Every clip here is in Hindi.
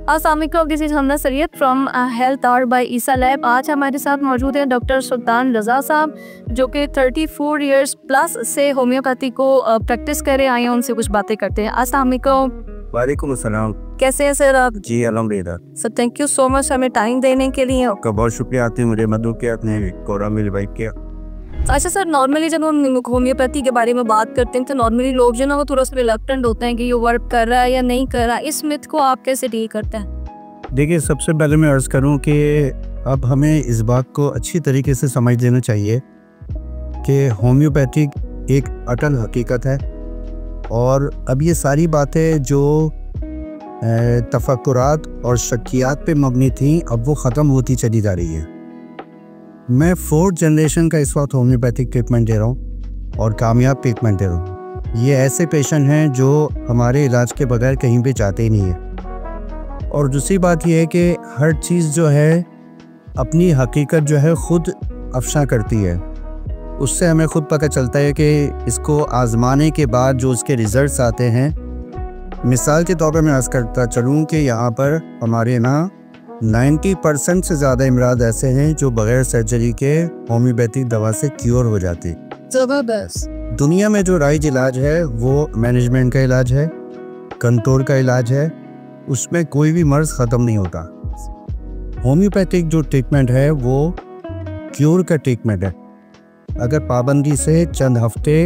अस्सलाम वालेकुम, this is Hamna Syed from health hour by Isa lab. आज हमारे साथ मौजूद हैं डॉक्टर सुल्तान रज़ा साहब, जो कि 34 इयर्स प्लस से होम्योपैथी को प्रैक्टिस करे आए हैं। उनसे कुछ बातें करते हैं। अस्सलाम वालेकुम। वालेकुम अस्सलाम। कैसे हैं सर आप? जी अल्हम्दुलिल्लाह। Sir thank you so much हमें टाइम देने के लिए। आपका बहुत शुक्रिया, आपने मुझे मदद किया, आपने प्रोग्राम में इनवाइट किया। अच्छा सर, नॉर्मली जब हम होम्योपैथी के बारे में बात करते हैं तो नॉर्मली लोग जो ना वो थोड़ा सा रिलक्टेंट होते हैं कि ये वर्क कर रहा है या नहीं कर रहा। इस मिथ को आप कैसे डील करते हैं? देखिए, सबसे पहले मैं अर्ज़ करूं कि अब हमें इस बात को अच्छी तरीके से समझ लेना चाहिए कि होम्योपैथिक एक अटल हकीकत है। और अब ये सारी बातें जो तफक्कुरात और शक्कियात पे मबनी थी, अब वो ख़त्म होती चली जा रही है। मैं 4th जनरेशन का इस वक्त होम्योपैथिक ट्रीटमेंट दे रहा हूँ और कामयाब ट्रीटमेंट दे रहा हूँ। ये ऐसे पेशेंट हैं जो हमारे इलाज के बगैर कहीं पे जाते ही नहीं हैं। और दूसरी बात यह है कि हर चीज़ जो है अपनी हकीकत जो है ख़ुद अफ़शा करती है। उससे हमें ख़ुद पता चलता है कि इसको आज़माने के बाद जो उसके रिज़ल्ट्स आते हैं। मिसाल के तौर पर मैं अर्ज़ करता चलूँ कि यहाँ पर हमारे यहाँ 90% से ज़्यादा इमराज ऐसे हैं जो बग़ैर सर्जरी के होम्योपैथिक दवा से क्योर हो जाते हैं। ज़बरदस्त। दुनिया में जो राइज इलाज है वो मैनेजमेंट का इलाज है, कंट्रोल का इलाज है, उसमें कोई भी मर्ज़ ख़त्म नहीं होता। होम्योपैथिक जो ट्रीटमेंट है वो क्योर का ट्रीटमेंट है। अगर पाबंदी से चंद हफ्ते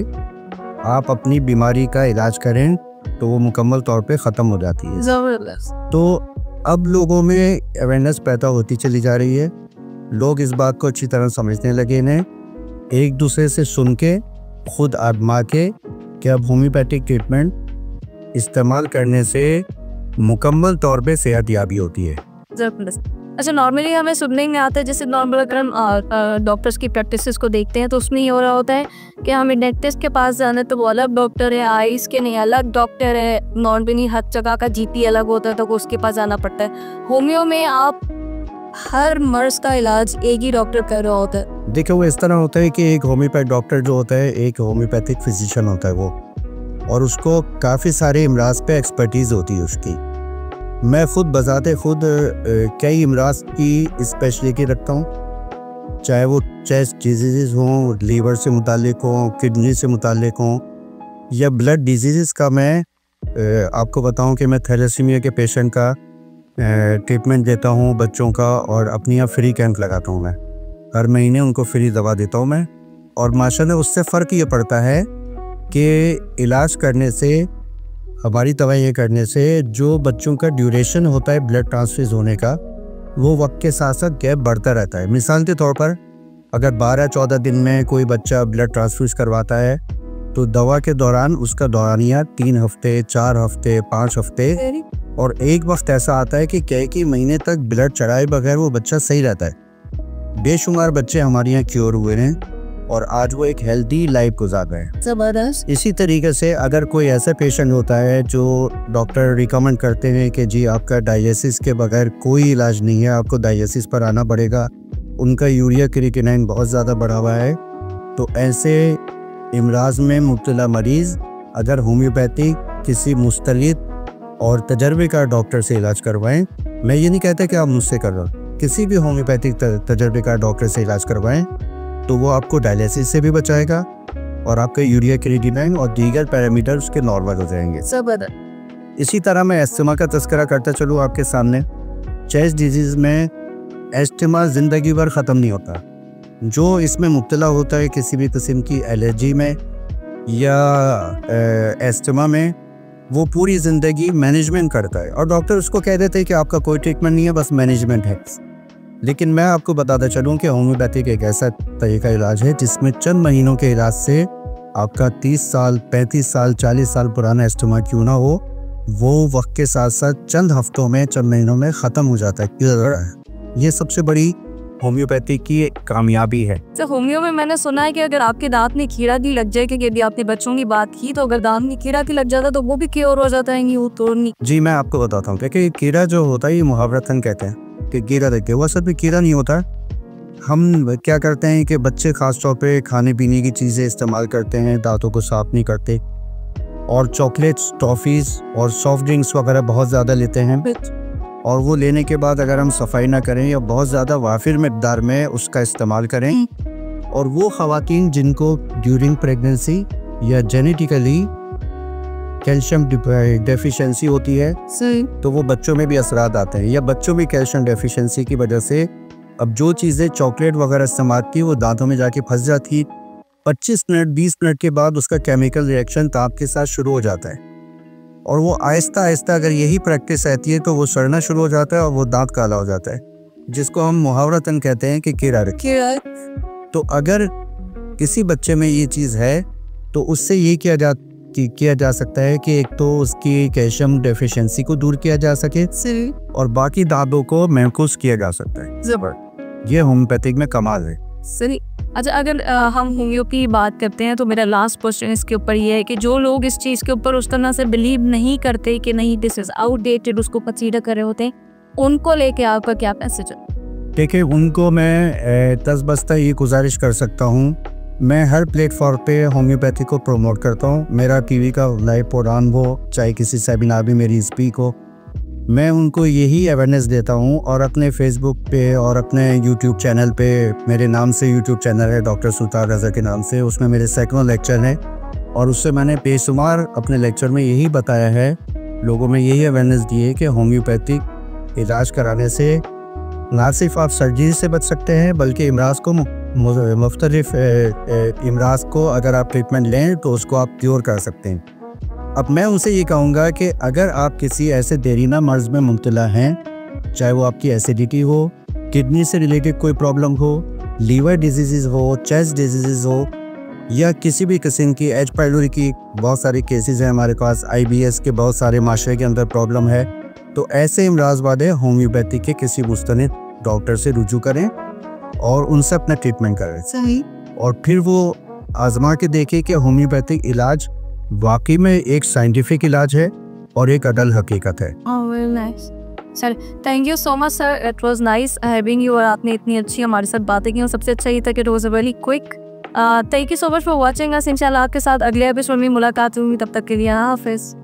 आप अपनी बीमारी का इलाज करें तो वो मुकम्मल तौर पे ख़त्म हो जाती है। ज़बरदस्त। तो अब लोगों में अवेयरनेस पैदा होती चली जा रही है। लोग इस बात को अच्छी तरह समझने लगे हैं, एक दूसरे से सुन के खुद आजमा के कि अब होम्योपैथिक ट्रीटमेंट इस्तेमाल करने से मुकम्मल तौर पे सेहत याबी होती है। ज़बरदस्त। अच्छा, नॉर्मली हमें सुनने में आता है, जैसे नॉर्मल अगर हम डॉक्टर्स की प्रैक्टिसेस को देखते हैं तो उसमें ये हो रहा होता है कि हमें डेंटिस्ट के पास जाना है तो वो अलग डॉक्टर है, आइज़ के नहीं अलग डॉक्टर है, नॉर्मली हर जगह का जीपी अलग होता है तो उसके पास जाना पड़ता है। होम्यो में आप हर मर्ज़ का इलाज एक ही डॉक्टर कर रहा होता है। देखिए, वो इस तरह होता है कि एक होम्योपैथ डॉक्टर जो होता है एक होम्योपैथिक फिजिशियन होता है वो, और उसको काफ़ी सारे इमराज पे एक्सपर्टीज़ होती है उसकी। मैं ख़ुद बज़ाते ख़ुद कई इमराज की स्पेशलिटी रखता हूँ, चाहे वो चेस्ट डिजीज़ हों, लीवर से मुतालिक हों, किडनी से मुतालिक हों, या ब्लड डिजीज़ का। मैं आपको बताऊं कि मैं थैलेसीमिया के पेशेंट का ट्रीटमेंट देता हूं, बच्चों का, और अपनी यहाँ फ्री कैंप लगाता हूं। मैं हर महीने उनको फ्री दवा देता हूं मैं। और माशाल्लाह उससे फ़र्क ये पड़ता है कि इलाज करने से, हमारी दवाइयाँ करने से जो बच्चों का ड्यूरेशन होता है ब्लड ट्रांसफ्यूज़ होने का, वो वक्त के साथ साथ गैप बढ़ता रहता है। मिसाल के तौर पर अगर 12-14 दिन में कोई बच्चा ब्लड ट्रांसफ्यूज़ करवाता है तो दवा के दौरान उसका दौरानिया 3 हफ्ते, 4 हफ्ते, 5 हफ्ते, और एक वक्त ऐसा आता है कि कई महीने तक ब्लड चढ़ाए बगैर वो बच्चा सही रहता है। बेशुमार बच्चे हमारे यहाँ क्योर हुए हैं और आज वो एक हेल्दी लाइफ गुजार रहे हैं। ज़बरदस्त। इसी तरीके से अगर कोई ऐसा पेशेंट होता है जो डॉक्टर रिकमेंड करते हैं कि जी आपका डायलिसिस के बगैर कोई इलाज नहीं है, आपको डायलिसिस पर आना पड़ेगा, उनका यूरिया क्रिएटिनिन बहुत ज़्यादा बढ़ा हुआ है, तो ऐसे इमराज में मुब्तला मरीज़ अगर होम्योपैथी किसी मुस्तलिद और तजर्बेकार डॉक्टर से इलाज करवाएं, मैं ये नहीं कहता कि आप मुझसे कर रहे हो, किसी भी होम्योपैथिक तजर्बेकार डॉक्टर से इलाज करवाएं तो वो आपको डायलिसिस से भी बचाएगा और आपका यूरिया क्रिएटिनिन और दीगर पैरामीटर उसके नॉर्मल हो जाएंगे। ज़बरदस्त। इसी तरह मैं एस्थमा का तज़किरा करता चलूँ आपके सामने। चेस्ट डिजीज़ में एस्थमा ज़िंदगी भर ख़त्म नहीं होता। जो इसमें मुब्तला होता है किसी भी किस्म की एलर्जी में या एस्थमा में, वो पूरी ज़िंदगी मैनेजमेंट करता है और डॉक्टर उसको कह देते हैं कि आपका कोई ट्रीटमेंट नहीं है, बस मैनेजमेंट है। लेकिन मैं आपको बताता चलूँ कि होम्योपैथिक एक ऐसा तरीका इलाज है जिसमें चंद महीनों के इलाज से आपका 30 साल, 35 साल, 40 साल पुराना एस्थमा क्यों ना हो, वो वक्त के साथ साथ चंद हफ्तों में, चंद महीनों में ख़त्म हो जाता है। ये सबसे बड़ी होम्योपैथी की कामयाबी है। तो होम्यो में मैंने सुना है कि अगर आपके दांत में कीड़ा की लग जाए, कि यदि आपने बच्चों की बात की तो अगर दांत में कीड़ा की लग जाता तो वो भी क्योर हो जाता है, वो तो नहीं? जी मैं आपको बताता हूँ कि कीड़ा जो होता है ये मुहावरतन कहते हैं कि कीड़ा देखते, वो असल में कीड़ा नहीं होता। हम क्या करते हैं कि बच्चे ख़ास तौर पे खाने पीने की चीज़ें इस्तेमाल करते हैं, दांतों को साफ़ नहीं करते, और चॉकलेट्स, टॉफ़ीज़ और सॉफ्ट ड्रिंक्स वगैरह बहुत ज़्यादा लेते हैं। और वो लेने के बाद अगर हम सफाई ना करें या बहुत ज़्यादा वाफिर मकदार में उसका इस्तेमाल करें, और वो ख़वातीन जिनको ड्यूरिंग प्रेगनेंसी या जेनेटिकली कैल्शियम डेफिशिएंसी होती है, तो वो बच्चों में भी असरात आते हैं, या बच्चों में कैल्शियम डेफिशिएंसी की वजह से अब जो चीज़ें चॉकलेट वगैरह इस्तेमाल की वो दांतों में जाके फंस जाती, 25 मिनट 20 मिनट के बाद उसका केमिकल रिएक्शन दांत के साथ शुरू हो जाता है, और वो आहिस्ता आहिस्ता अगर यही प्रैक्टिस रहती है तो वो सड़ना शुरू हो जाता है और वो दांत काला हो जाता है, जिसको हम मुहावरतन कहते हैं कि कीड़ा रखिए। तो अगर किसी बच्चे में ये चीज़ है तो उससे ये किया जा सकता है कि एक तो उसकी कैल्शियम डेफिशिएंसी को दूर किया जा सके और बाकी दांतों को महफूज किया जा सकता है। ये होम्योपैथिक में कमाल है। सही। अच्छा, अगर हम होम्यो की बात करते हैं तो मेरा लास्ट क्वेश्चन इसके ऊपर ये है कि जो लोग इस चीज़ के ऊपर उस तरह से बिलीव नहीं करते कि नहीं दिस इज़ आउटडेटेड, उसको कंसीडर कर रहे होते हैं, उनको लेके आपका क्या मैसेज है? देखिए, उनको मैं तसबस्ता ये गुजारिश कर सकता हूँ, मैं हर प्लेटफॉर्म पे होम्योपैथी को प्रमोट करता हूँ। मेरा टीवी का लाइव प्रोग्राम हो, चाहे किसी सेमिनार में मेरी स्पीक हो, मैं उनको यही अवेयरनेस देता हूँ। और अपने फेसबुक पे और अपने यूट्यूब चैनल पे, मेरे नाम से यूट्यूब चैनल है डॉक्टर सुल्तान रज़ा के नाम से, उसमें मेरे सैकड़ों लेक्चर हैं और उससे मैंने बेशुमार अपने लेक्चर में यही बताया है, लोगों में यही अवेयरनेस दी है कि होम्योपैथिक इलाज कराने से ना सिर्फ आप सर्जरी से बच सकते हैं बल्कि इमराज को मुख्तलिफ इमराज को अगर आप ट्रीटमेंट लें तो उसको आप क्योर कर सकते हैं। अब मैं उनसे ये कहूँगा कि अगर आप किसी ऐसे देरीना मर्ज़ में मुब्तला हैं, चाहे वो आपकी एसिडिटी हो, किडनी से रिलेटेड कोई प्रॉब्लम हो, लीवर डिजीज़ हो, चेस्ट डिजीज़ हो, या किसी भी किस्म की एच पाइलोरी की बहुत सारे केसेस हैं हमारे पास, IBS के बहुत सारे माशरे के अंदर प्रॉब्लम है, तो ऐसे इमराज वाले होम्योपैथी के किसी मुस्तनिद डॉक्टर से रुजू करें और उनसे अपना ट्रीटमेंट करें। सही। और फिर वो आजमा के देखें कि होम्योपैथिक इलाज वाकई में एक साइंटिफिक इलाज है और एक अडल हकीकत है। Sir, thank you so much sir, it was nice having you. और आपने इतनी अच्छी हमारे साथ बातें की और सबसे अच्छा ये था कि it was very quick. Thank you so much for watching us. इंशाल्लाह आपके साथ अगले एपिसोड में मुलाकात होगी, तब तक के लिए हाफिज़।